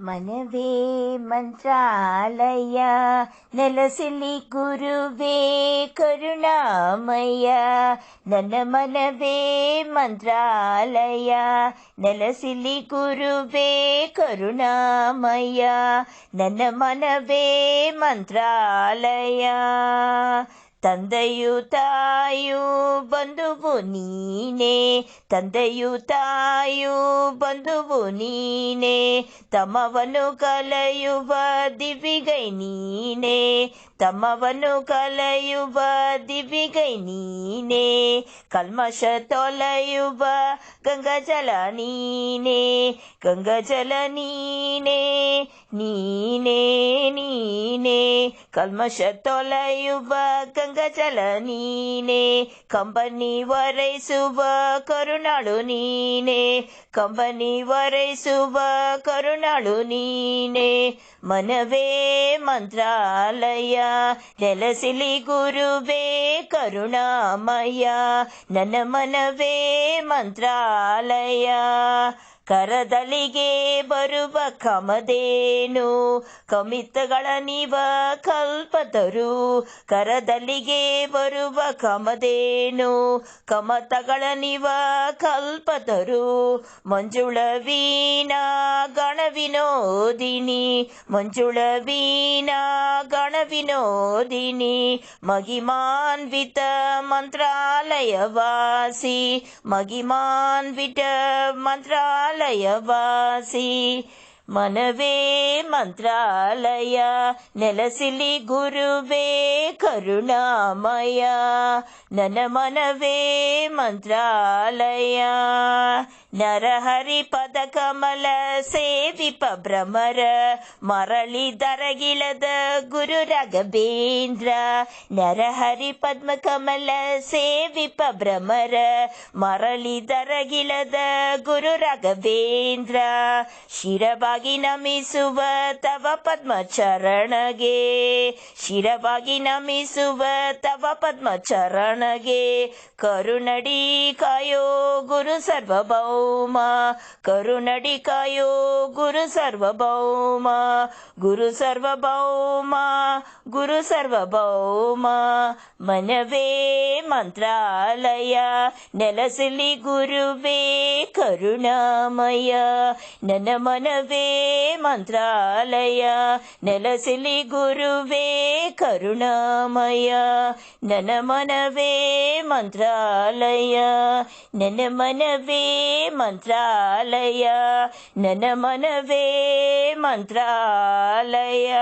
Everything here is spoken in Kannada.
ಮನವೇ ಮಂತ್ರಾಲಯ ನೆಲಸಿಲಿ ಗುರುವೇ ಕರುಣಾಮಯ. ನನ್ನ ಮನವೇ ಮಂತ್ರಾಲಯ ನೆಲಸಿಲಿ ಗುರುವೇ ಕರುಣಾಮಯ. ನನ್ನ ಮನವೇ ಮಂತ್ರಾಲಯ. ತಂದೆಯು ತಾಯು ಬಂಧುವು ನೀನೆ, ತಂದೆಯು ತಾಯು ಬಂಧುವು ನೀನೆ. ತಮ್ಮವನ್ನು ಕಲೆಯುವ ದಿವಿಗೈ ನೀನೆ, ತಮ್ಮವನ್ನು ಕಲೆಯುವ ದಿವಿಗೈ ನೀನೆ. ಕಲ್ಮಶ ತೊಲೆಯುವ ಗಂಗಾಜಲ ನೀನೆ, ಗಂಗಾಜಲ ನೀನೆ, ನೀನೆ ನೀನೆ. ಕಲ್ಮಶ ತೊಲೆಯುವ ಗಂಗಾಜಲ ನೀನೆ. ಕಂಬನಿ ವರೈಸುವ ಕರುಣಾಳು ನೀನೆ, ಕಂಬನಿ ವರೈಸುವ ಕರುಣಾಳು ನೀನೆ. ಮನವೇ ಮಂತ್ರಾಲಯ ನೆಲಸಿಲಿ ಗುರುವೇ ಕರುಣಾಮಯ. ನನ್ನ ಮನವೇ ಮಂತ್ರಾಲಯ. ಕರದಲಿಗೆ ಬರುವ ಕಮದೇನು ಕಮಿತಗಳ ನೀವ ಕಲ್ಪತರು. ಕರದಲಿಗೆ ಬರುವ ಕಮದೇನು ಕಮತಗಳ ನೀವ ಕಲ್ಪತರು. ಮಂಜುಳ ವೀಣಾ ಗಣವಿನೋದಿನಿ, ಮಂಜುಳ ವೀಣಾ ಗಣವಿನೋದಿನಿ. ಮಹಿಮಾನ್ವಿತ ಮಂತ್ರಾಲಯವಾಸಿ, ಮಹಿಮಾನ್ವಿತ ಮಂತ್ರಾಲಯವಾಸಿ. ಮನವೇ ಮಂತ್ರಾಲಯ ನೆಲಸಿಲಿ ಗುರುವೇ ಕರುಣಾಮಯ. ನನ್ನ ಮನವೇ ಮಂತ್ರಾಲಯ. ನರಹರಿ ಪದ ಕಮಲ ಸೇವಿಪ ಭ್ರಮರ ಮರಳಿ ದರಗಿಳದ ಗುರು ರಾಘವೇಂದ್ರ. ನರಹರಿ ಪದ್ಮ ಕಮಲ ಸೇವಿಪ ಭ್ರಮರ ಮರಳಿ ದರಗಿಳದ ಗುರು ರಾಘವೇಂದ್ರ. ಶಿರವಾಗಿ ನಮಿಸುವ ತವ ಪದ್ಮ ಚರಣಗೆ, ಶಿರವಾಗಿ ನಮಿಸುವ ತವ ಪದ್ಮ ಚರಣಗೆ. ಕರುಣಡಿ ಕಾಯೋ ಗುರು ಸರ್ವಭೌಮ, ಕರುಣಡಿ ಕಾಯೋ ಗುರು ಸರ್ವಭೌಮ. ಗುರು ಸರ್ವಭೌಮ, ಗುರು ಸರ್ವಭೌಮ. ಮನವೇ ಮಂತ್ರಾಲಯ ನೆಲಸಿಲಿ ಗುರುವೇ ಕರುಣಾಮಯ. ನನ್ನ ಮನವೇ ಮಂತ್ರಾಲಯ ನೆಲಸಿಲಿ ಗುರುವೇ ಕರುಣಾಮಯ. ನನ್ನ ಮನವೇ ಮಂತ್ರಾಲಯ, ನನ್ನ ಮನವೇ ಮಂತ್ರಾಲಯ, ನನ್ನ ಮನವೇ ಮಂತ್ರಾಲಯ.